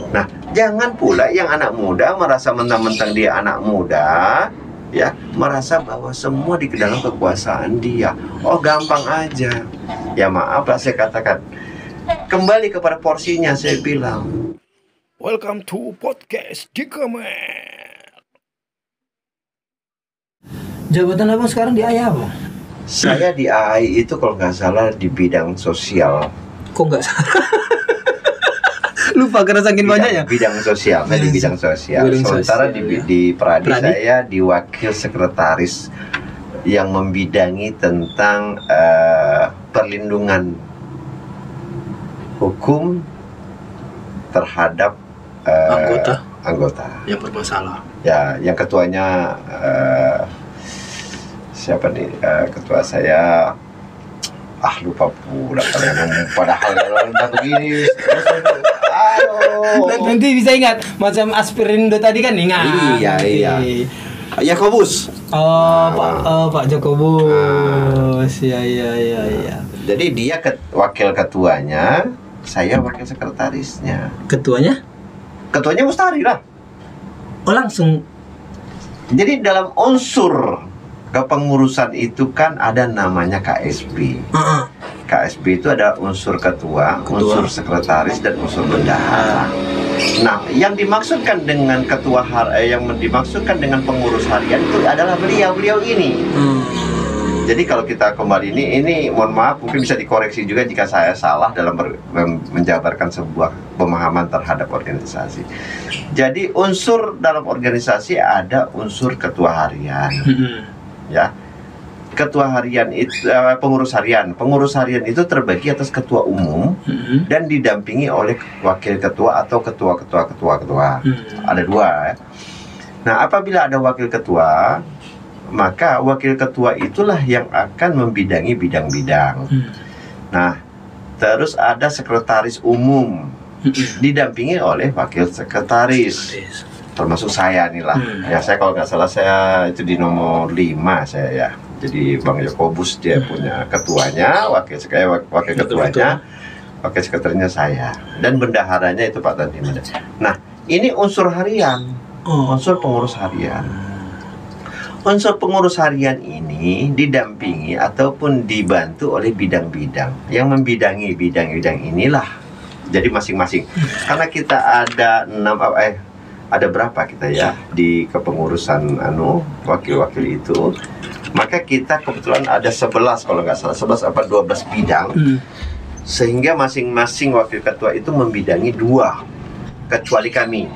Nah, jangan pula yang anak muda merasa mentang-mentang dia anak muda, ya, merasa bahwa semua di dalam kekuasaan dia. Oh, gampang aja. Ya maaf lah saya katakan. Kembali kepada porsinya saya bilang. Welcome to podcast Dikamer. Jabatan abang sekarang di AI apa? Saya di AI itu kalau nggak salah di bidang sosial. Kok nggak salah? Lupa karena saking banyaknya. Bidang sosial, saya di bidang sosial. Sementara di Pradi saya di wakil sekretaris yang membidangi tentang perlindungan hukum terhadap anggota yang bermasalah. Ya, yang ketuanya siapa nih? Ketua saya lupa pula padahal udah begini. Nanti bisa ingat macam aspirindo tadi kan ingat. Iya. Yakobus. Pak Jakobus. Iya. Jadi dia wakil ketuanya, saya wakil sekretarisnya. Ketuanya Mustari lah. Oh, langsung. Jadi dalam unsur kepengurusan itu kan ada namanya KSB. KSB itu ada unsur ketua, unsur sekretaris, dan unsur bendahara. Nah, yang dimaksudkan dengan yang dimaksudkan dengan pengurus harian itu adalah beliau ini. Jadi kalau kita kembali ini mohon maaf, mungkin bisa dikoreksi juga jika saya salah dalam menjabarkan sebuah pemahaman terhadap organisasi. Jadi unsur dalam organisasi ada unsur ketua harian. Ya, ketua harian itu pengurus harian itu terbagi atas ketua umum dan didampingi oleh wakil ketua atau ketua. Ada dua ya. Nah, apabila ada wakil ketua, maka wakil ketua itulah yang akan membidangi bidang-bidang. Nah, terus ada sekretaris umum didampingi oleh wakil sekretaris. Termasuk saya nih lah. Ya, saya kalau nggak salah saya itu di nomor 5 saya ya. Jadi Bang Yakobus dia punya ketuanya, wakil ketuanya, wakil sekretarinya saya, dan bendaharanya itu Pak Tandi. Nah, ini unsur harian, unsur pengurus harian. Unsur pengurus harian ini didampingi ataupun dibantu oleh bidang-bidang yang membidangi bidang-bidang inilah. Jadi masing-masing. Karena kita ada ada berapa kita ya di kepengurusan wakil-wakil itu, maka kita kebetulan ada 11 kalau nggak salah 11 apa 12 bidang, sehingga masing-masing wakil ketua itu membidangi 2 kecuali kami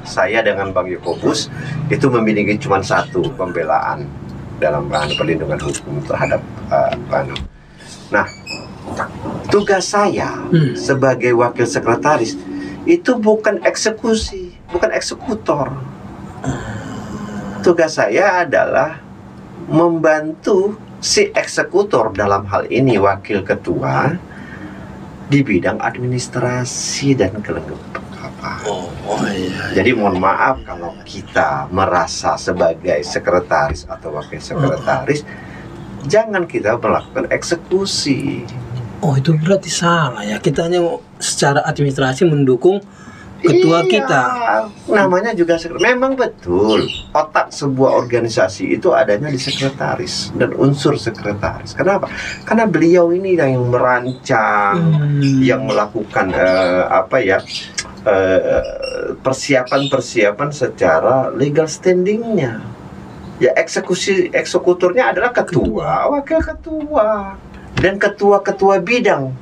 saya dengan Bang Yakobus itu membidangi cuma 1 pembelaan dalam perlindungan hukum terhadap Nah, tugas saya sebagai wakil sekretaris itu bukan eksekusi, bukan eksekutor. Tugas saya adalah membantu si eksekutor, dalam hal ini wakil ketua, di bidang administrasi dan kelengkapan. Jadi mohon maaf kalau kita merasa sebagai sekretaris atau wakil sekretaris, jangan kita melakukan eksekusi. Oh, itu berarti salah ya. Kita hanya secara administrasi mendukung ketua kita. Namanya juga memang betul. Otak sebuah organisasi itu adanya di sekretaris dan unsur sekretaris. Kenapa? Karena beliau ini yang merancang, yang melakukan persiapan secara legal standingnya. Ya, eksekutornya adalah ketua, wakil ketua, dan ketua-ketua bidang.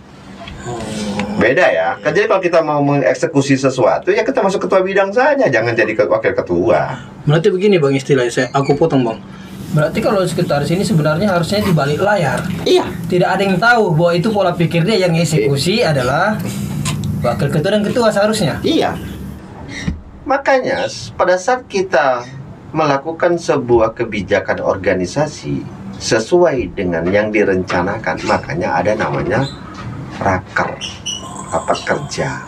Beda ya. Jadi kalau kita mau mengeksekusi sesuatu, ya kita masuk ketua bidang saja, jangan jadi wakil ketua. Berarti begini Bang, istilahnya aku potong Bang. Berarti kalau sekretaris ini sebenarnya harusnya di balik layar. Iya. Tidak ada yang tahu bahwa itu pola pikirnya, yang eksekusi adalah wakil ketua dan ketua seharusnya. Iya. Makanya pada saat kita melakukan sebuah kebijakan organisasi sesuai dengan yang direncanakan, makanya ada namanya rapat kerja.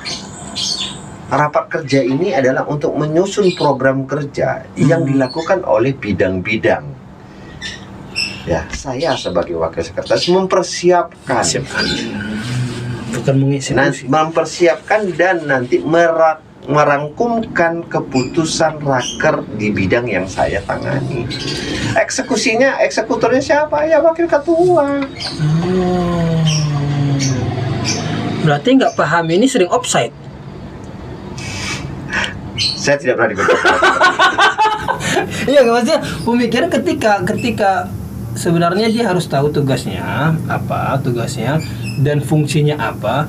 Rapat kerja ini adalah untuk menyusun program kerja yang dilakukan oleh bidang-bidang. Ya, saya sebagai wakil sekretaris mempersiapkan bukan mengeksekusi. Mempersiapkan dan nanti merangkumkan keputusan raker di bidang yang saya tangani. Eksekutornya siapa? Ya wakil ketua. Berarti nggak paham ini sering offside. Saya tidak pernah diberitahu. Iya, maksudnya pemikiran ketika sebenarnya dia harus tahu tugasnya dan fungsinya apa.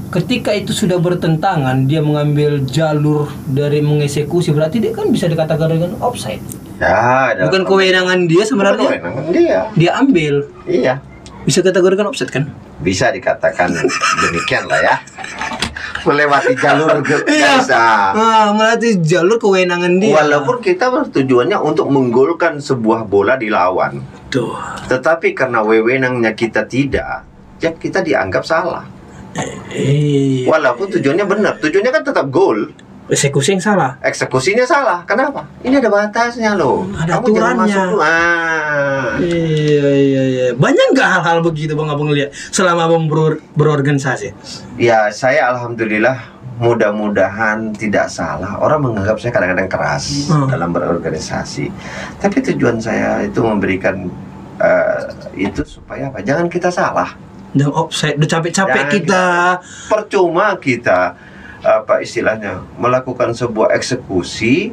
Ketika itu sudah bertentangan, dia mengambil jalur dari mengeksekusi, berarti dia kan bisa dikatakan dengan offside. Ya, bukan kewenangan dia sebenarnya. Kewenangan dia. Dia ambil. Iya. Bisa kategorikan offside kan? Bisa dikatakan demikian lah ya. Melewati jalur melewati jalur kewenangan dia. Walaupun kita bertujuannya untuk menggolkan sebuah bola di lawan. Tuh. Tetapi karena wewenangnya kita tidak, ya kita dianggap salah. Walaupun tujuannya benar, tujuannya kan tetap gol. Eksekusi yang salah. Eksekusinya salah. Kenapa? Ini ada batasnya loh. Ada Kamu jangan aturannya. masuk. Iya. Banyak nggak hal-hal begitu bang abang lihat selama abang berorganisasi? Ya saya alhamdulillah, mudah-mudahan tidak salah. Orang menganggap saya kadang-kadang keras dalam berorganisasi. Tapi tujuan saya itu memberikan itu supaya apa? Jangan kita salah. Dan offside, udah capek-capek kita. Percuma kita apa istilahnya melakukan sebuah eksekusi,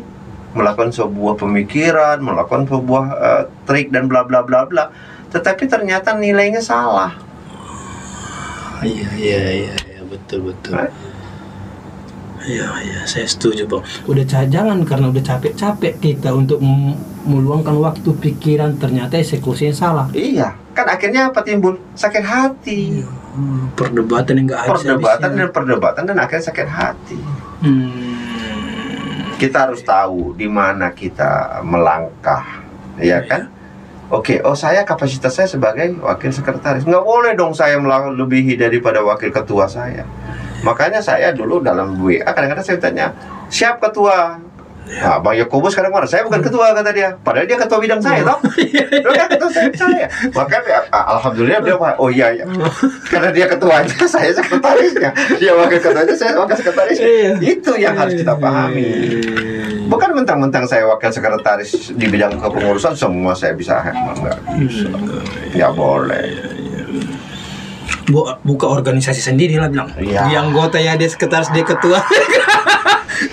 melakukan sebuah pemikiran, melakukan sebuah trik dan bla bla bla bla, tetapi ternyata nilainya salah. Iya, betul. Iya, saya setuju bang. Jangan karena udah capek-capek kita untuk meluangkan waktu pikiran, ternyata eksekusinya salah. Iya, kan akhirnya apa timbul? Sakit hati. Perdebatan yang nggak habis-habisnya. Perdebatan dan akhirnya sakit hati. Kita harus tahu di mana kita melangkah, ya kan? Oke, saya kapasitas saya sebagai wakil sekretaris, nggak boleh dong saya melebihi daripada wakil ketua saya. Makanya saya dulu dalam WA kadang-kadang saya tanya, siap ketua? Nah, Bang Yakobus sekarang mana? Saya bukan ketua kata dia. Padahal dia ketua bidang saya toh. Dia kan ketua saya. Makanya alhamdulillah dia iya. Karena dia ketuanya, saya sekretarisnya. Dia wakil ketuanya, saya wakil sekretarisnya. Itu yang harus kita pahami. Bukan mentang-mentang saya wakil sekretaris di bidang kepengurusan semua saya bisa enggak bisa. Enggak boleh. Buka organisasi sendiri lah bilang. Ya. Dia anggota ya, dia sekretaris, dia ketua.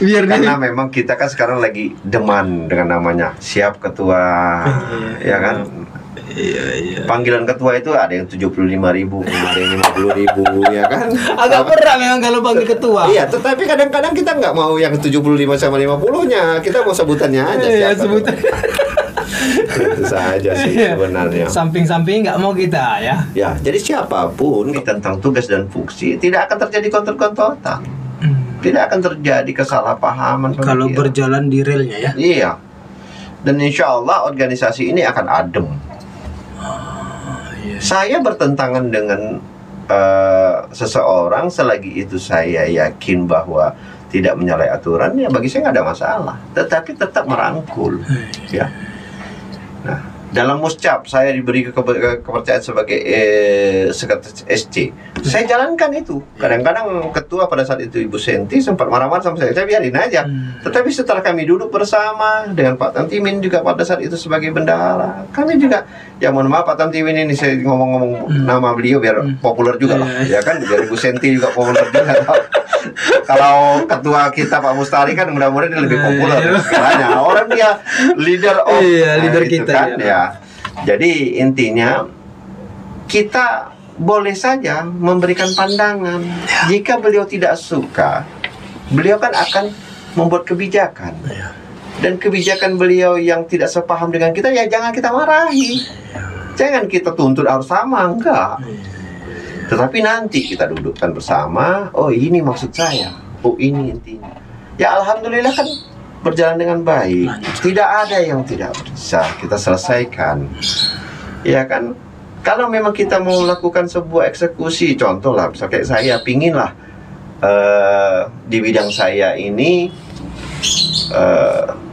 Karena memang kita kan sekarang lagi deman dengan namanya siap ketua, ya kan? Iya. Panggilan ketua itu ada yang 75.000, ada yang 50.000, ya kan? Agak berat memang kalau panggil ketua. Iya, tetapi kadang-kadang kita nggak mau yang 75 sama 50-nya, kita mau sebutannya aja. Iya, sebutan. Itu saja sih sebenarnya. Samping-samping nggak mau kita ya. Ya, jadi siapapun tentang tugas dan fungsi tidak akan terjadi kontor-kontoran. Tidak akan terjadi kesalahpahaman kalau berjalan di relnya ya. Iya. Dan insya Allah organisasi ini akan adem. Saya bertentangan dengan seseorang selagi itu saya yakin bahwa tidak menyalahi aturan, ya bagi saya nggak ada masalah. Tetapi tetap merangkul, ya. Nah, dalam muscap saya diberi kepercayaan sebagai sekretaris SC. Saya jalankan itu. Kadang-kadang ketua pada saat itu Ibu Senti sempat marah-marah sama saya biarin aja. Tetapi setelah kami duduk bersama dengan Pak Tantimin juga pada saat itu sebagai bendahara, kami juga, ya mohon maaf Pak Tantimin ini saya ngomong-ngomong nama beliau biar populer juga lah, ya kan, biar Ibu Senti juga populer juga. Kalau ketua kita Pak Mustari kan mudah-mudahan dia lebih populer segalanya. Orang dia leader kita kan, ya. Jadi intinya kita boleh saja memberikan pandangan. Jika beliau tidak suka, beliau kan akan membuat kebijakan. Dan kebijakan beliau yang tidak sepaham dengan kita, ya jangan kita marahi. Jangan kita tuntut harus sama, enggak. Tetapi nanti kita dudukkan bersama, oh ini maksud saya, oh ini intinya. Ya alhamdulillah kan berjalan dengan baik. Tidak ada yang tidak bisa kita selesaikan. Ya kan? Kalau memang kita mau melakukan sebuah eksekusi, contoh lah, misalnya kayak saya pingin lah di bidang saya ini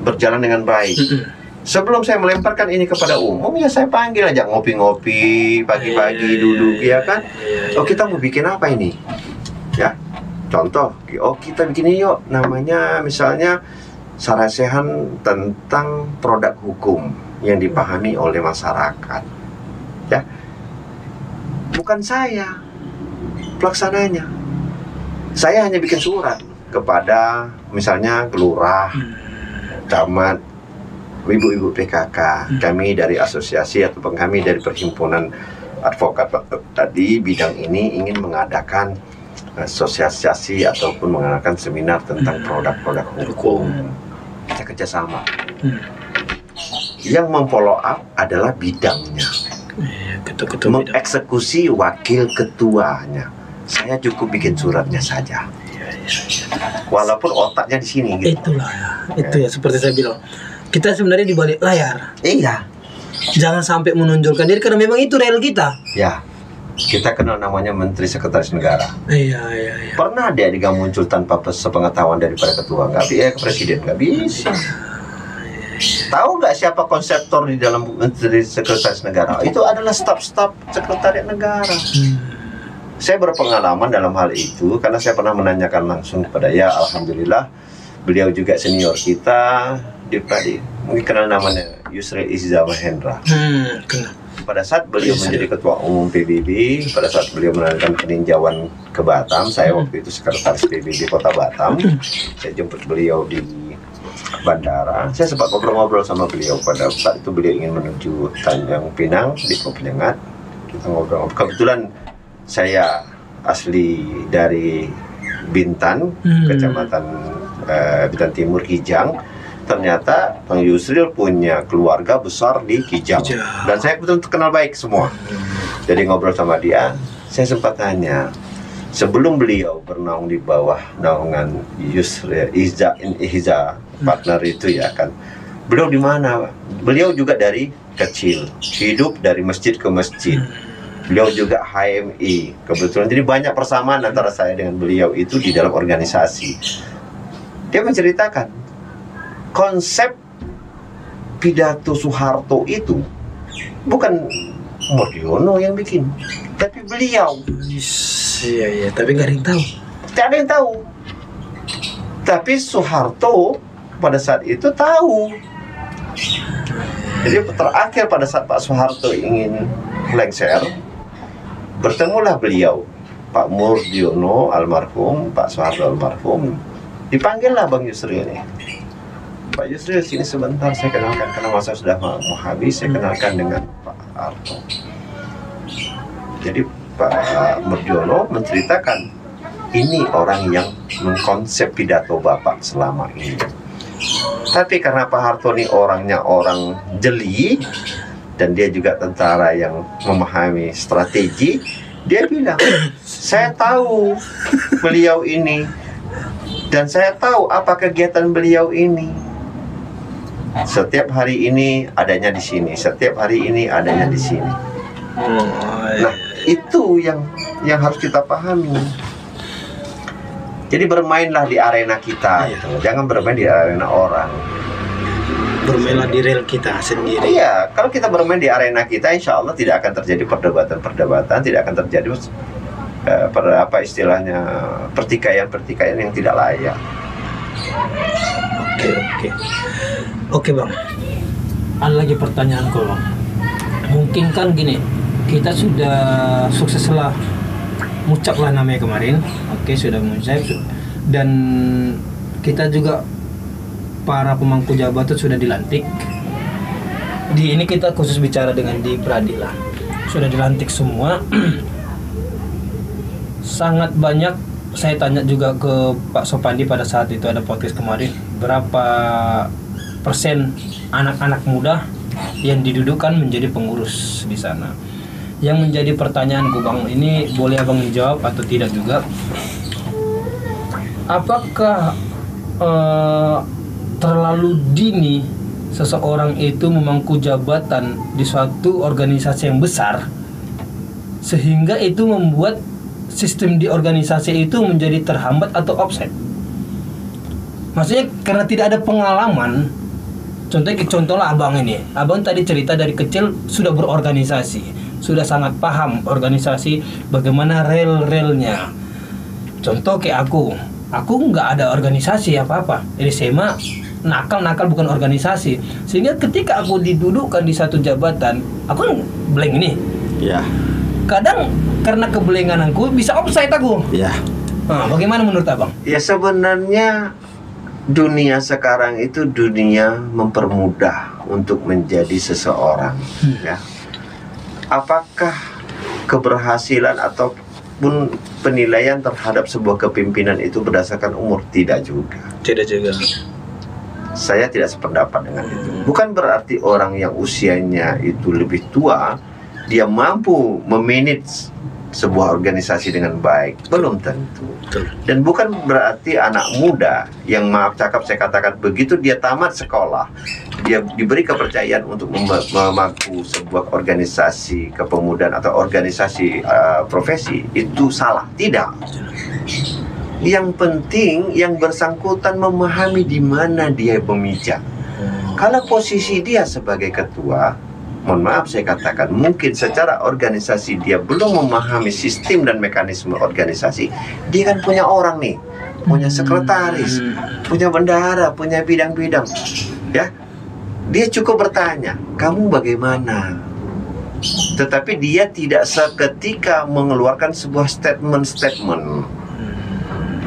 berjalan dengan baik. Sebelum saya melemparkan ini kepada umum, ya saya panggil aja ngopi-ngopi pagi-pagi duduk, ya kan? Oh kita mau bikin apa ini? Contoh, kita bikin yuk namanya misalnya sarasehan tentang produk hukum yang dipahami oleh masyarakat. Ya, bukan saya pelaksananya. Saya hanya bikin surat kepada misalnya kelurah, camat, ibu-ibu PKK, kami dari asosiasi atau kami dari perhimpunan advokat tadi bidang ini ingin mengadakan sosialisasi ataupun mengadakan seminar tentang produk-produk hukum. Kita kerjasama. Yang memfollow up adalah bidangnya, mengeksekusi wakil ketuanya. Saya cukup bikin suratnya saja. Walaupun otaknya di sini gitu. Itulah ya. Itu ya seperti saya bilang. Kita sebenarnya di balik layar. Iya. Jangan sampai menonjolkan diri karena memang itu real kita. Ya. Kita kenal namanya Menteri Sekretaris Negara. Iya. Pernah dia muncul tanpa sepengetahuan daripada ketua? Nggak bisa. Presiden nggak bisa. Tahu nggak siapa konseptor di dalam Menteri Sekretaris Negara? Itu adalah staf-staf Sekretariat Negara. Saya berpengalaman dalam hal itu karena saya pernah menanyakan langsung kepada alhamdulillah beliau juga senior kita di Pradi. Mungkin kenal namanya Yusril Iza Mahendra. Pada saat beliau menjadi ketua umum PBB, pada saat beliau menanyakan peninjauan ke Batam, saya waktu itu sekretaris PBB Kota Batam. Saya jemput beliau di bandara. Saya sempat ngobrol-ngobrol sama beliau. Pada saat itu beliau ingin menuju Tanjung Pinang di Penyengat. Kita ngobrol. Kebetulan saya asli dari Bintan, kecamatan Bintan Timur, Kijang. Ternyata Bang Yusril punya keluarga besar di Kijang. Dan saya betul kenal baik semua. Jadi ngobrol sama dia, saya sempat tanya, sebelum beliau bernaung di bawah naungan Yusril Ihza partner itu ya kan, beliau di mana? Beliau juga dari kecil, hidup dari masjid ke masjid. Beliau juga HMI, kebetulan. Jadi banyak persamaan antara saya dengan beliau itu di dalam organisasi. Dia menceritakan konsep pidato Soeharto itu bukan Mordiono yang bikin, tapi beliau. Iya, tapi nggak ada yang tahu. Tidak ada yang tahu. Tapi Soeharto pada saat itu tahu. Jadi terakhir pada saat Pak Soeharto ingin lengser, bertemulah beliau, Pak Mordiono almarhum, Pak Soeharto almarhum. Dipanggillah Bang Yusril ini. Pak Yusril sini sebentar, saya kenalkan karena masa sudah mau habis. Saya kenalkan dengan Pak Harto. Jadi Pak Mordiono menceritakan, ini orang yang mengkonsep pidato Bapak selama ini. Tapi karena Pak Harto ini orangnya orang jeli dan dia juga tentara yang memahami strategi, dia bilang, saya tahu beliau ini dan saya tahu apa kegiatan beliau ini. Setiap hari ini adanya di sini, setiap hari ini adanya di sini. Nah, itu yang harus kita pahami. Jadi bermainlah di arena kita, gitu. Jangan bermain di arena orang. Bermainlah di rel kita sendiri. Iya, kalau kita bermain di arena kita, insya Allah tidak akan terjadi perdebatan, tidak akan terjadi pertikaian yang tidak layak. Oke Bang, ada lagi pertanyaan Bang. Mungkin kan gini, kita sudah sukses lah ngucap lah namanya kemarin. Oke, sudah mengucap dan kita juga para pemangku jabatan sudah dilantik. Di ini kita khusus bicara dengan di Pradilah. Sudah dilantik semua. Sangat banyak. Saya tanya juga ke Pak Sopandi pada saat itu ada podcast kemarin, berapa persen anak-anak muda yang didudukkan menjadi pengurus di sana. Yang menjadi pertanyaanku Bang, ini boleh Abang dijawab atau tidak juga. Apakah terlalu dini seseorang itu memangku jabatan di suatu organisasi yang besar sehingga itu membuat sistem di organisasi itu menjadi terhambat atau offset? Maksudnya karena tidak ada pengalaman. Contohnya Abang ini. Abang tadi cerita dari kecil sudah berorganisasi, sudah sangat paham organisasi, bagaimana rel-relnya. contoh kayak aku nggak ada organisasi apa-apa. Jadi SMA nakal bukan organisasi. Sehingga ketika aku didudukkan di satu jabatan, aku kan blank ini. Ya. Kadang karena kebelengan aku bisa offside aku. Ya. Nah, bagaimana menurut abang? Ya sebenarnya dunia sekarang itu dunia mempermudah untuk menjadi seseorang. Ya. Apakah keberhasilan ataupun penilaian terhadap sebuah kepimpinan itu berdasarkan umur? Tidak juga. Tidak juga. Saya tidak sependapat dengan itu. Bukan berarti orang yang usianya itu lebih tua dia mampu memanage sebuah organisasi dengan baik, belum tentu. Dan bukan berarti anak muda yang saya katakan begitu dia tamat sekolah, dia diberi kepercayaan untuk memangku sebuah organisasi kepemudaan atau organisasi profesi, itu salah. Tidak. Yang penting yang bersangkutan memahami di mana dia memijak. Kalau posisi dia sebagai ketua, mohon maaf saya katakan, mungkin secara organisasi dia belum memahami sistem dan mekanisme organisasi. Dia kan punya orang nih, punya sekretaris, punya bendahara, punya bidang-bidang. Ya, dia cukup bertanya, kamu bagaimana? Tetapi dia tidak seketika mengeluarkan sebuah statement.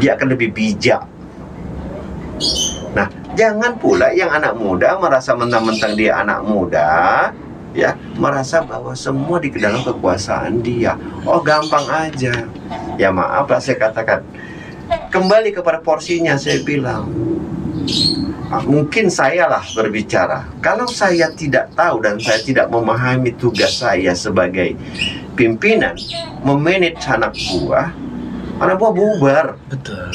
Dia akan lebih bijak. Nah, jangan pula yang anak muda merasa mentang-mentang dia anak muda, ya, merasa bahwa semua di dalam kekuasaan dia. Oh, gampang aja. Ya maaf lah saya katakan. Kembali kepada porsinya saya bilang. Mungkin saya lah berbicara. Kalau saya tidak tahu dan saya tidak memahami tugas saya sebagai pimpinan, memanage anak buah bubar. Betul.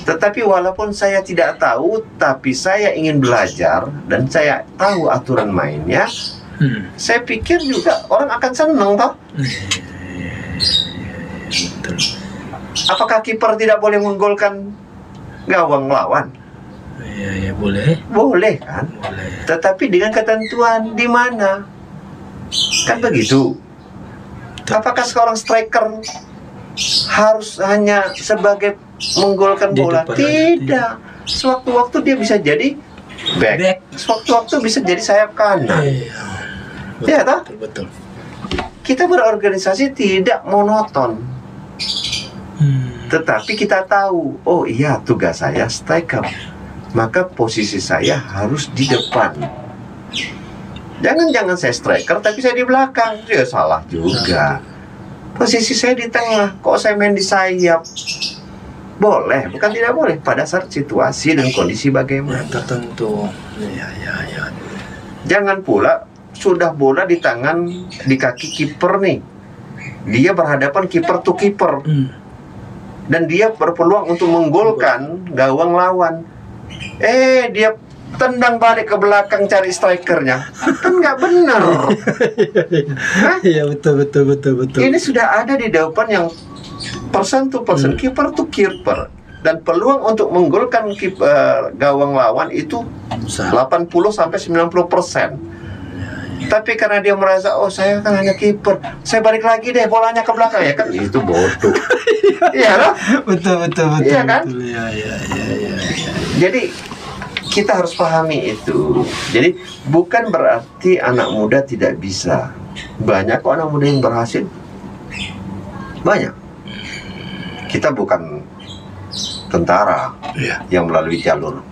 Tetapi walaupun saya tidak tahu, tapi saya ingin belajar dan saya tahu aturan mainnya. Saya pikir juga orang akan senang toh. Betul. Apakah kiper tidak boleh menggolkan gawang lawan? Ya boleh. Boleh kan? Boleh. Tetapi dengan ketentuan di mana? Kan begitu. Apakah seorang striker harus hanya sebagai menggolkan bola? Tidak. Sewaktu-waktu dia bisa jadi back. Sewaktu-waktu bisa jadi sayap kanan. Ya toh? Betul. Kita berorganisasi tidak monoton. Tetapi kita tahu, oh iya tugas saya striker, maka posisi saya harus di depan. Jangan saya striker tapi saya di belakang, ya salah juga. Posisi saya di tengah, kok saya main di sayap? Boleh, bukan tidak boleh, pada saat situasi dan kondisi bagaimana tertentu. Ya. Jangan pula sudah bola di tangan, di kaki kiper nih, dia berhadapan kiper to kiper, dan dia berpeluang untuk menggolkan gawang lawan. Dia tendang balik ke belakang cari strikernya, kan nggak benar. Iya betul. Ini sudah ada di depan yang person to person, keeper to keeper, dan peluang untuk menggolkan gawang lawan itu 80 sampai 90%. Tapi karena dia merasa, oh saya kan hanya kiper, saya balik lagi deh bolanya ke belakang, ya kan itu bodoh. Iya loh. Betul. Iya kan? Iya. Jadi kita harus pahami itu. Jadi bukan berarti anak muda tidak bisa. Banyak kok anak muda yang berhasil. Banyak. Kita bukan tentara yang melalui jalur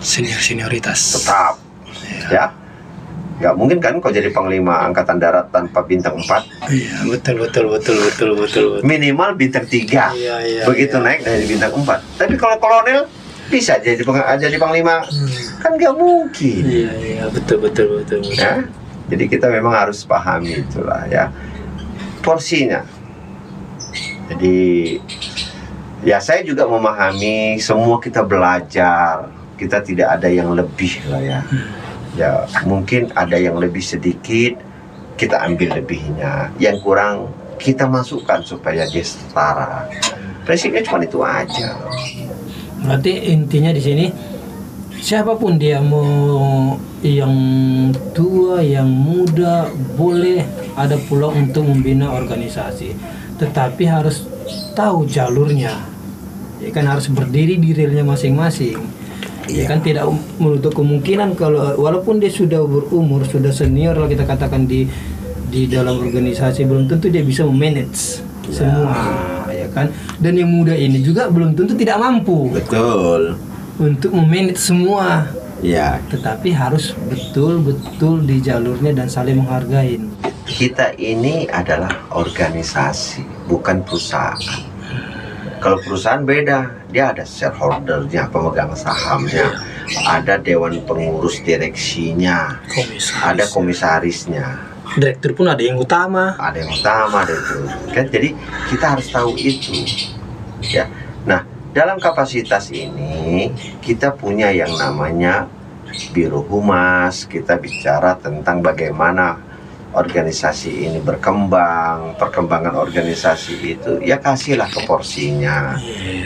senioritas. Tetap. Ya. Gak mungkin kan kau jadi panglima angkatan darat tanpa bintang 4. Iya, betul. Minimal bintang 3. Iya, begitu naik dari bintang 4. Tapi kalau kolonel bisa jadi panglima. Kan gak mungkin. Iya, betul. Ya? Jadi kita memang harus pahami itulah ya. Porsinya. Jadi ya saya juga memahami, semua kita belajar. Kita tidak ada yang lebih lah ya. Ya mungkin ada yang lebih sedikit, kita ambil lebihnya. Yang kurang kita masukkan supaya dia setara. Prinsipnya cuma itu aja. Berarti intinya di sini siapapun dia, mau yang tua, yang muda, boleh ada peluang untuk membina organisasi. Tetapi harus tahu jalurnya, ya kan harus berdiri di realnya masing-masing. Ya kan tidak menutup kemungkinan kalau walaupun dia sudah berumur, sudah senior lah kita katakan di dalam organisasi, belum tentu dia bisa memanage semua, ya kan. Dan yang muda ini juga belum tentu tidak mampu. Betul. Untuk memanage semua. Ya. Tetapi harus betul-betul di jalurnya dan saling menghargai. Kita ini adalah organisasi, bukan perusahaan. Kalau perusahaan beda, dia ada shareholdernya, pemegang sahamnya, ada dewan pengurus direksinya, ada komisarisnya. Direktur pun ada yang utama. Ada yang utama, ada itu. Kan jadi kita harus tahu itu. Ya. Nah, dalam kapasitas ini kita punya yang namanya Biro Humas, kita bicara tentang bagaimana organisasi ini berkembang, perkembangan organisasi itu ya kasihlah ke porsinya.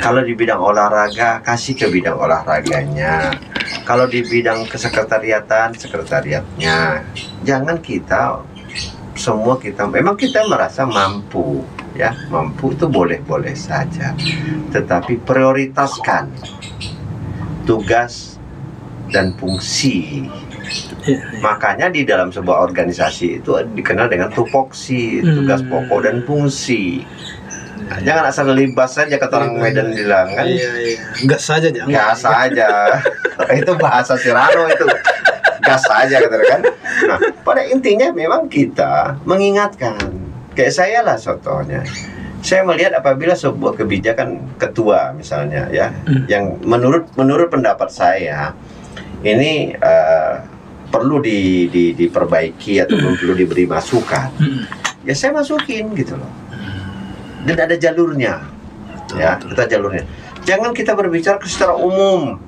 Kalau di bidang olahraga, kasih ke bidang olahraganya. Kalau di bidang kesekretariatan, sekretariatnya. Jangan kita semua memang kita merasa mampu, ya mampu itu boleh-boleh saja. Tetapi prioritaskan tugas dan fungsi. Makanya di dalam sebuah organisasi itu dikenal dengan tupoksi, tugas pokok dan fungsi. Nah, jangan asal libas saja kata orang Medan bilang kan. Iya. Gas saja jangan. Gas saja. Itu bahasa Sirano itu. Gas saja kata kan. Nah, pada intinya memang kita mengingatkan. Kayak saya lah contohnya. Saya melihat apabila sebuah kebijakan ketua misalnya ya, yang menurut pendapat saya ini perlu diperbaiki atau perlu diberi masukan, ya saya masukin gitu loh. Dan ada jalurnya, ya kita jalurnya. Jangan kita berbicara secara umum.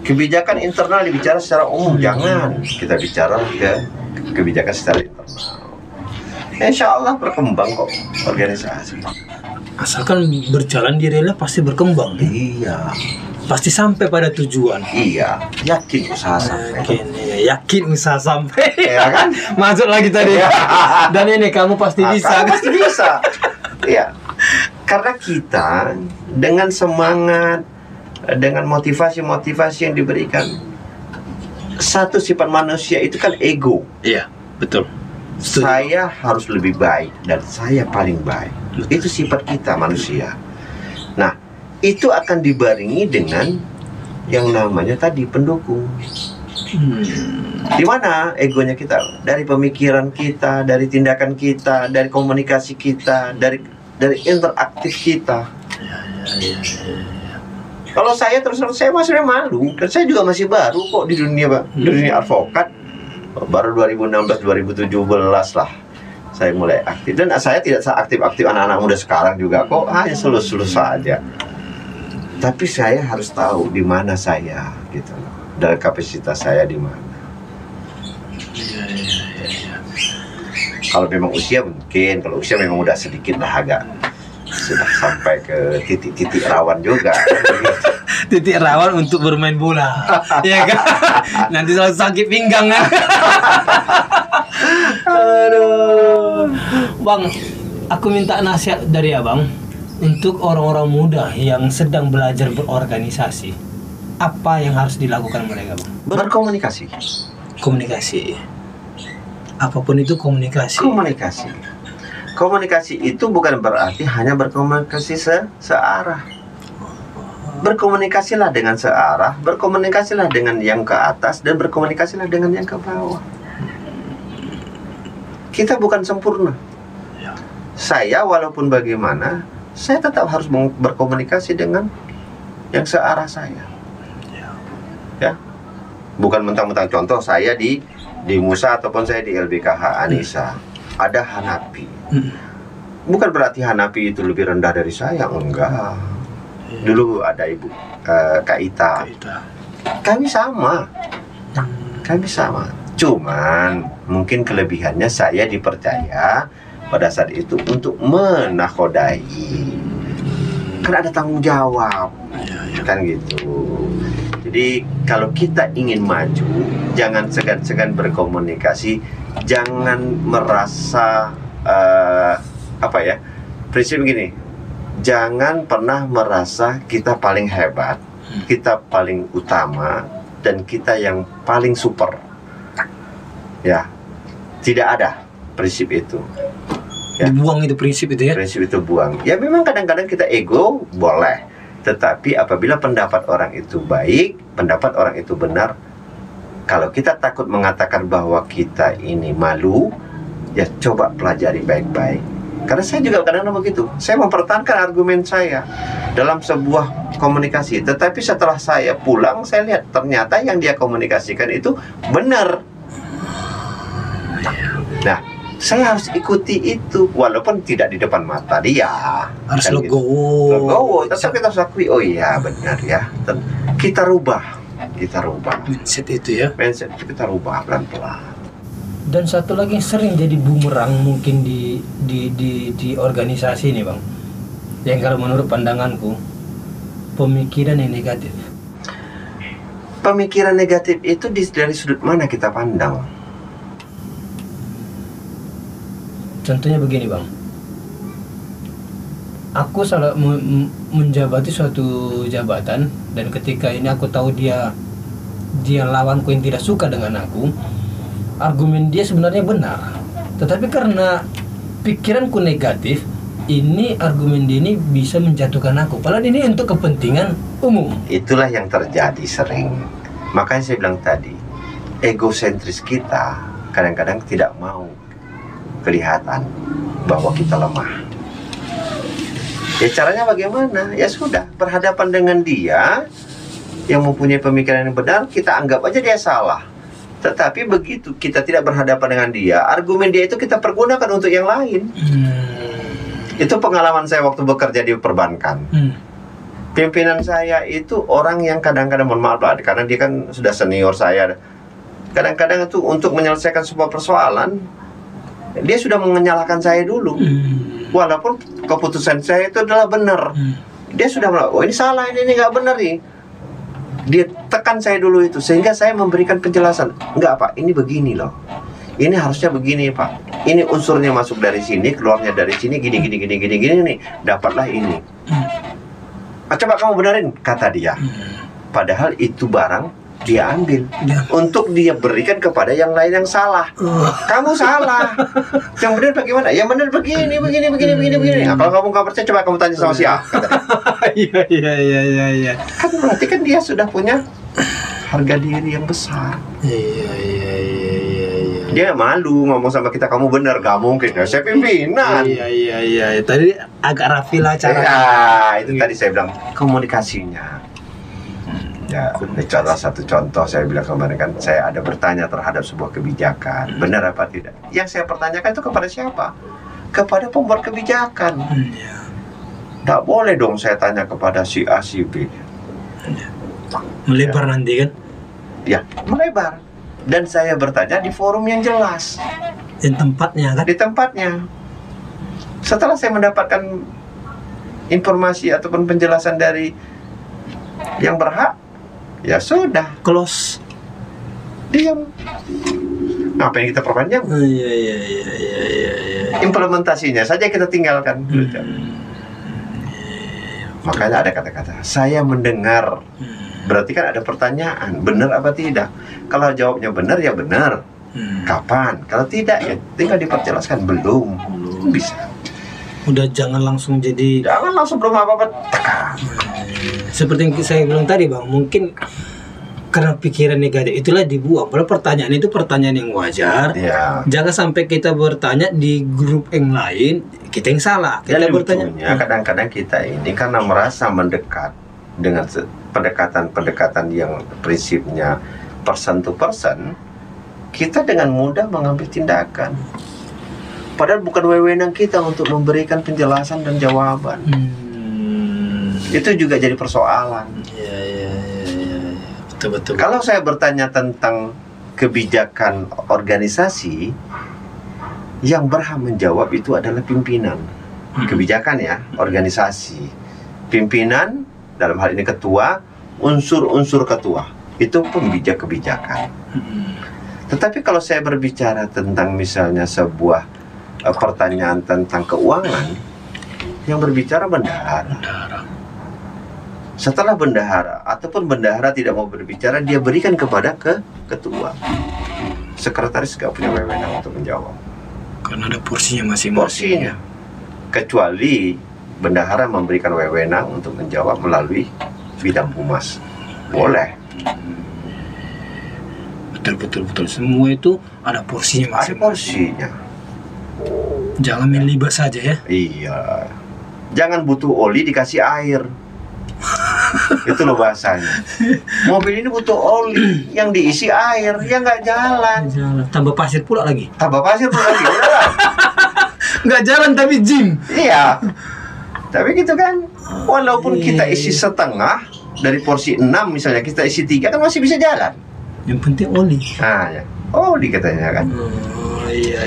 Kebijakan internal dibicara secara umum, jangan kita bicara ke kebijakan secara internal. Insya Allah berkembang kok organisasi. Asalkan berjalan di rela pasti berkembang. Iya. Pasti sampai pada tujuan. Iya, yakin usaha sampai. Yakin usaha sampai. Ya kan? Masuk lagi tadi. Dan ini kamu pasti bisa. Kamu pasti bisa. Iya. Karena kita dengan semangat, dengan motivasi-motivasi yang diberikan, satu sifat manusia itu kan ego. Iya, betul. Setuju. Saya harus lebih baik dan saya paling baik. Itu sifat kita manusia. Nah, itu akan dibarengi dengan yang namanya tadi pendukung. Di mana egonya kita? Dari pemikiran kita, dari tindakan kita, dari komunikasi kita, dari interaktif kita. Kalau saya terus saya masih malu, dan saya juga masih baru kok di dunia advokat. Baru 2016-2017 lah saya mulai aktif, dan saya tidak seaktif-aktif anak-anak muda sekarang juga kok, hanya selus-selus saja. Tapi saya harus tahu di mana saya gitu loh. Dan kapasitas saya di mana. Kalau memang usia mungkin, kalau usia memang udah sedikit lah agak sudah sampai ke titik-titik rawan juga. Titik rawan untuk bermain bola. Ya kan? Nanti selalu sakit pinggang kan. Aduh. Bang, aku minta nasihat dari Abang untuk orang-orang muda yang sedang belajar berorganisasi. Apa yang harus dilakukan mereka, Bang? Berkomunikasi. Komunikasi. Apapun itu komunikasi. Komunikasi itu bukan berarti hanya berkomunikasi searah. Berkomunikasilah dengan searah, berkomunikasilah dengan yang ke atas, dan berkomunikasilah dengan yang ke bawah. Kita bukan sempurna. Saya walaupun bagaimana, saya tetap harus berkomunikasi dengan yang searah saya. Ya, bukan mentang-mentang contoh saya di Musa ataupun saya di LBKH Anissa ada Hanapi. Bukan berarti Hanapi itu lebih rendah dari saya, enggak. Dulu ada Ibu Kak Ita. Kami sama. Cuman mungkin kelebihannya saya dipercaya pada saat itu untuk menakodai. Kan ada tanggung jawab. Kan gitu. Jadi kalau kita ingin maju, jangan segan-segan berkomunikasi, jangan merasa prinsip begini, jangan pernah merasa kita paling hebat, kita paling utama, dan kita yang paling super. Ya, tidak ada prinsip itu. Ya. Dibuang itu prinsip itu ya. Prinsip itu buang. Ya memang kadang-kadang kita ego boleh, tetapi apabila pendapat orang itu baik, pendapat orang itu benar, kalau kita takut mengatakan bahwa kita ini malu, ya coba pelajari baik-baik. Karena saya juga kadang-kadang begitu. Saya mempertahankan argumen saya dalam sebuah komunikasi, tetapi setelah saya pulang, saya lihat ternyata yang dia komunikasikan itu benar. Nah, saya harus ikuti itu walaupun tidak di depan mata dia. Harus Kan legowo. Legowo, tetap kita harus akui, oh iya benar ya. Kita rubah. Mindset itu ya. Mindset itu kita rubah pelan-pelan. Dan satu lagi yang sering jadi bumerang mungkin di organisasi ini, Bang. Yang kalau menurut pandanganku, pemikiran yang negatif. Pemikiran negatif itu dari sudut mana kita pandang? Contohnya begini, Bang. Aku salah menjabati suatu jabatan, dan ketika ini aku tahu dia lawanku yang tidak suka dengan aku, argumen dia sebenarnya benar, tetapi karena pikiranku negatif, ini argumen dia ini bisa menjatuhkan aku, padahal ini untuk kepentingan umum. Itulah yang terjadi sering. Makanya saya bilang tadi, egosentris kita kadang-kadang tidak mau kelihatan bahwa kita lemah. Ya caranya bagaimana? Ya sudah, berhadapan dengan dia yang mempunyai pemikiran yang benar, kita anggap aja dia salah. Tetapi begitu kita tidak berhadapan dengan dia, argumen dia itu kita pergunakan untuk yang lain. Itu pengalaman saya waktu bekerja di perbankan. Pimpinan saya itu orang yang kadang-kadang, mohon maaf lah, karena dia kan sudah senior saya. Kadang-kadang itu untuk menyelesaikan sebuah persoalan, dia sudah menyalahkan saya dulu. Walaupun keputusan saya itu adalah benar. Dia sudah bilang, oh ini salah, ini nggak benar nih. Dia tekan saya dulu itu, sehingga saya memberikan penjelasan. Enggak Pak, ini begini loh. Ini harusnya begini Pak. Ini unsurnya masuk dari sini, keluarnya dari sini, gini nih. Dapatlah ini. Coba kamu benerin, kata dia. Padahal itu barang dia ambil untuk dia berikan kepada yang lain yang salah. Kamu salah. Yang benar bagaimana? Yang benar begini. Kalau kamu nggak percaya, coba kamu tanya sama si A. Iya. Kan berarti kan dia sudah punya harga diri yang besar. Iya. Dia malu ngomong sama kita, kamu benar, gak mungkin. Ya, saya pimpinan. Iya. Tadi agak rapi lah cara. Ya, itu tadi saya bilang komunikasinya. Ya, ini salah satu contoh saya bilang kemarin kan, saya ada bertanya terhadap sebuah kebijakan, benar apa tidak? Yang saya pertanyakan itu kepada siapa? Kepada pembuat kebijakan. Tidak boleh dong saya tanya kepada si A, si B. Melebar nanti kan? Ya, melebar. Dan saya bertanya di forum yang jelas. Di tempatnya kan? Di tempatnya. Setelah saya mendapatkan informasi ataupun penjelasan dari yang berhak, ya sudah, close. Diam. Ngapain kita perpanjang? Iya. Implementasinya saja kita tinggalkan. Makanya ada kata-kata, saya mendengar. Berarti kan ada pertanyaan, benar apa tidak? Kalau jawabnya benar, ya benar. Kapan? Kalau tidak, ya tinggal diperjelaskan. Belum bisa. Udah jangan langsung jadi. Jangan langsung belum apa-apa tekan. Seperti yang saya bilang tadi Bang, mungkin karena pikiran negatif itulah dibuang. Padahal pertanyaan itu pertanyaan yang wajar. Ya. Jangan sampai kita bertanya di grup yang lain, kita yang salah. Kita Dan bertanya. lucunya kadang-kadang kita ini karena merasa mendekat dengan pendekatan-pendekatan yang prinsipnya person to person, kita dengan mudah mengambil tindakan. Padahal bukan wewenang kita untuk memberikan penjelasan dan jawaban. Itu juga jadi persoalan. Iya. Betul. Kalau saya bertanya tentang kebijakan organisasi, yang berhak menjawab itu adalah pimpinan. Kebijakan ya, organisasi. Pimpinan, dalam hal ini ketua, unsur-unsur ketua. Itu pembijak kebijakan. Tetapi kalau saya berbicara tentang misalnya sebuah pertanyaan tentang keuangan, Yang berbicara bendahara. Setelah bendahara ataupun bendahara tidak mau berbicara, dia berikan kepada ketua. Sekretaris gak punya wewenang untuk menjawab. Karena ada porsinya masing-masing. Porsinya. Kecuali bendahara memberikan wewenang untuk menjawab melalui bidang humas. Boleh. Betul. Semua itu ada porsinya Ada masing-masing. porsinya. Jangan main libas saja ya. Iya. Jangan butuh oli dikasih air. Itu loh bahasanya. Mobil ini butuh oli, yang diisi air, yang nggak jalan. Tambah pasir pula lagi. Tambah pasir pun lagi. Udah. Nggak jalan tapi gym. Iya. Tapi gitu kan, walaupun kita isi setengah dari porsi 6 misalnya, kita isi 3 kan masih bisa jalan. Yang penting oli. Nah, ya. Oli katanya kan. Oh iya.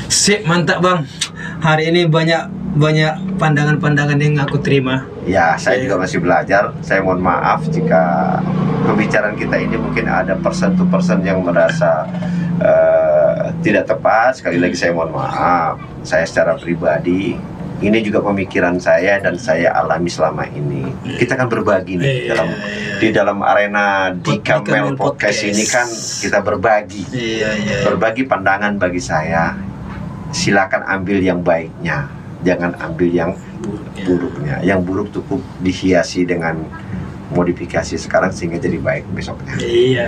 Sip, mantap bang. Hari ini banyak pandangan-pandangan yang aku terima. Ya, saya juga masih belajar. Saya mohon maaf jika pembicaraan kita ini mungkin ada persen yang merasa tidak tepat. Sekali lagi saya mohon maaf. Saya secara pribadi, ini juga pemikiran saya dan saya alami selama ini. Kita kan berbagi nih di dalam arena Dikamel Podcast ini kan kita berbagi. Berbagi pandangan bagi saya. Silakan ambil yang baiknya, jangan ambil yang buruknya. Yang buruk cukup dihiasi dengan modifikasi sekarang sehingga jadi baik besoknya. Iya.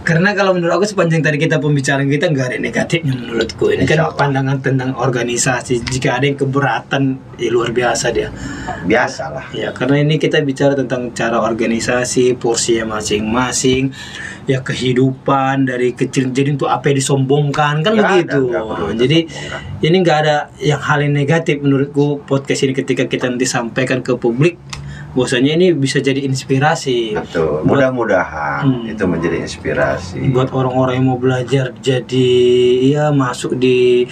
Karena kalau menurut aku sepanjang tadi kita pembicaraan kita nggak ada negatifnya menurutku. Ini kan pandangan tentang organisasi. Jika ada yang keberatan, luar biasa dia. Biasalah. Ya, karena ini kita bicara tentang cara organisasi, porsinya masing-masing, ya kehidupan dari kecil. Jadi untuk apa yang disombongkan kan begitu. Jadi ini nggak ada yang hal yang negatif menurutku. Podcast ini ketika kita nanti sampaikan ke publik, bahwasanya ini bisa jadi inspirasi. Betul. Mudah-mudahan itu menjadi inspirasi buat orang-orang yang mau belajar jadi masuk di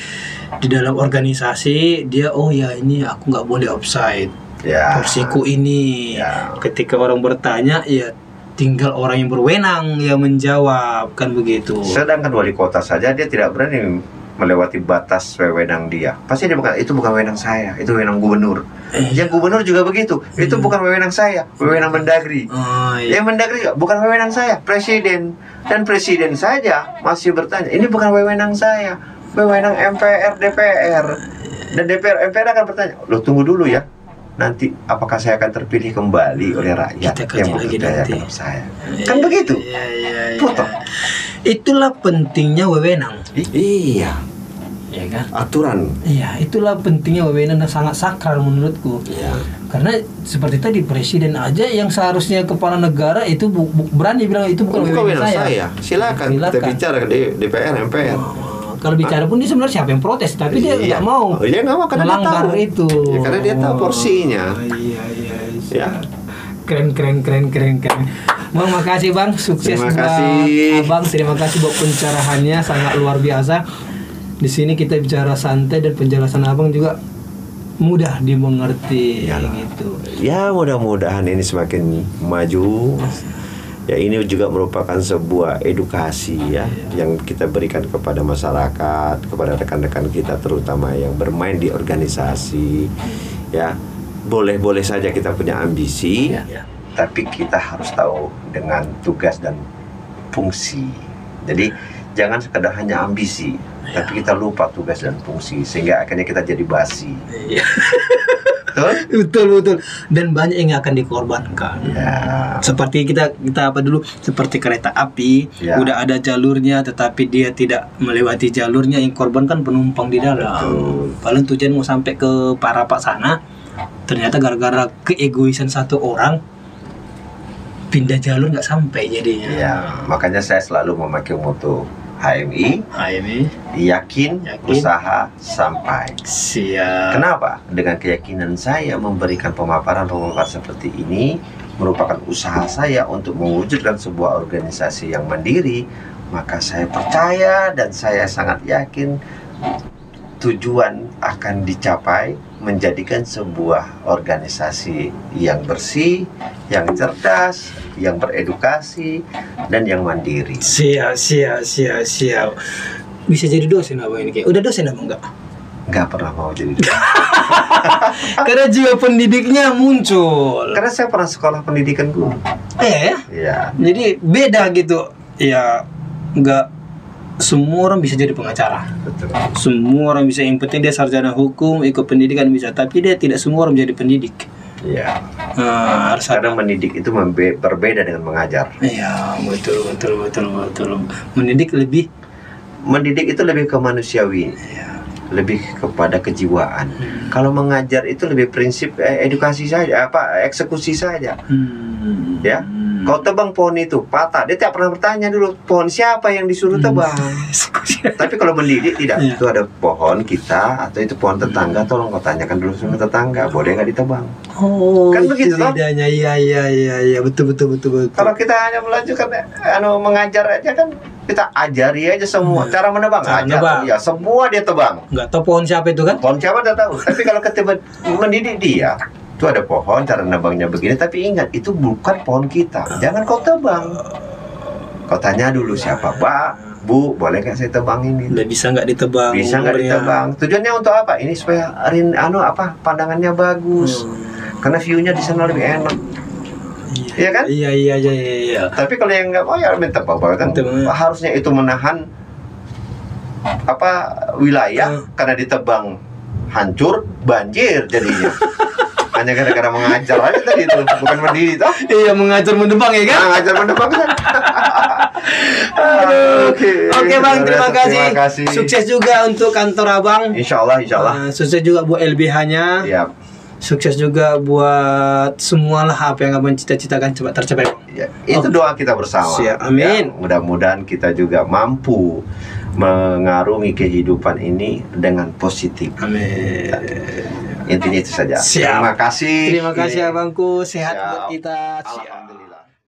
dalam organisasi. Dia ini aku nggak boleh offside. Ya. Porsiku ini. Ya. Ketika orang bertanya, ya tinggal orang yang berwenang yang menjawab, kan begitu. Sedangkan wali kota saja dia tidak berani melewati batas wewenang dia. Pasti dia itu bukan wewenang saya, itu wewenang gubernur. Yang gubernur juga begitu. Itu bukan wewenang saya, wewenang Mendagri. Yang Mendagri bukan wewenang saya, presiden. Dan presiden saja masih bertanya, ini bukan wewenang saya, wewenang MPR, DPR. Dan DPR, MPR akan bertanya, lo tunggu dulu ya. Nanti apakah saya akan terpilih kembali oleh rakyat yang mempercayakan saya? Kan begitu. Potong. Itulah pentingnya wewenang. Iya. Ya kan? Aturan. Iya, itulah pentingnya wewenang dan sangat sakral menurutku. Iya. Karena seperti tadi presiden aja yang seharusnya kepala negara itu berani bilang itu bukan wewenang saya. Silakan kita bicara ke DPR, MPR. Kalau bicara pun dia sebenarnya siapa yang protes, tapi dia nggak mau. Dia nggak mau karena melanggar dia tahu. itu. Ya, karena dia tahu porsinya. Iya. Keren. Bang, makasih Bang, sukses Terima buat kasih. Abang. Terima kasih buat pencerahannya, sangat luar biasa. Di sini kita bicara santai dan penjelasan Abang juga mudah dimengerti gitu. Ya, mudah-mudahan ini semakin maju. Ya, ini juga merupakan sebuah edukasi yang kita berikan kepada masyarakat, kepada rekan-rekan kita terutama yang bermain di organisasi. Ya, boleh-boleh saja kita punya ambisi, tapi kita harus tahu dengan tugas dan fungsi. Jadi jangan sekedar hanya ambisi, tapi kita lupa tugas dan fungsi sehingga akhirnya kita jadi basi. Betul. Dan banyak yang akan dikorbankan. Seperti kita seperti kereta api, udah ada jalurnya tetapi dia tidak melewati jalurnya, yang korbankan penumpang di dalam. Paling tujuan mau sampai ke Parapat sana, ternyata gara-gara keegoisan satu orang pindah jalur nggak sampai jadinya. Ya, makanya saya selalu memakai moto HMI, yakin, usaha, sampai. Siap. Kenapa? Dengan keyakinan saya memberikan pemaparan seperti ini merupakan usaha saya untuk mewujudkan sebuah organisasi yang mandiri, maka saya percaya dan saya sangat yakin tujuan akan dicapai, menjadikan sebuah organisasi yang bersih, yang cerdas, yang beredukasi, dan yang mandiri. Siap. Bisa jadi dosen Abang ini kayak. Udah dosen Abang enggak? nggak pernah mau jadi. Karena jiwa pendidiknya muncul. Karena saya pernah sekolah pendidikan guru. Ya. Iya. Jadi beda gitu. Ya, nggak semua orang bisa jadi pengacara. Betul. Semua orang bisa, yang penting dia sarjana hukum, ikut pendidikan bisa. Tapi dia tidak semua orang menjadi pendidik. Iya. Harus Karena mendidik itu berbeda dengan mengajar. Iya, betul. Mendidik itu lebih ke manusiawi, lebih kepada kejiwaan. Kalau mengajar itu lebih prinsip edukasi saja, eksekusi saja. Ya, kau tebang pohon itu patah, dia tidak pernah bertanya dulu pohon siapa yang disuruh tebang. Tapi kalau mendidik tidak, itu ada pohon kita atau itu pohon tetangga, tolong kau tanyakan dulu sama tetangga, boleh nggak ditebang? Oh, kan begitu toh? Bedanya, iya, betul. Kalau kita hanya melanjutkan mengajar aja kan, kita ajari aja semua cara menebang aja, ya semua dia tebang. Nggak tahu pohon siapa itu kan? Pohon siapa dia tahu. Tapi kalau kita mendidik dia, itu ada pohon cara nebangnya begini. Tapi ingat itu bukan pohon kita. Jangan kau tebang. Kau tanya dulu siapa, Pak, Bu, boleh nggak saya tebang ini? Bisa nggak ditebang? Bisa nggak ditebang? Tujuannya untuk apa? Ini supaya pandangannya bagus. Karena view-nya di sana lebih enak. Iya kan? Iya. Tapi kalau yang nggak mau ya minta kan harusnya itu menahan wilayah karena ditebang hancur banjir jadinya. Hanya gara-gara mengajar aja tadi itu, bukan mendidik toh? Iya, mengajar menebang ya kan? Mengajar menebang kan. Oke Bang, terima kasih. Sukses juga untuk kantor Abang. Insya Allah. Sukses juga buat LBH-nya. Iya. Sukses juga buat semualah apa yang Abang cita-citakan cepat tercapai. Ya, itu doa kita bersama. Siap, amin. Ya, mudah-mudahan kita juga mampu mengarungi kehidupan ini dengan positif. Amin. Intinya itu saja. Siap. Terima kasih. Terima kasih Abangku, sehat buat kita. Alhamdulillah.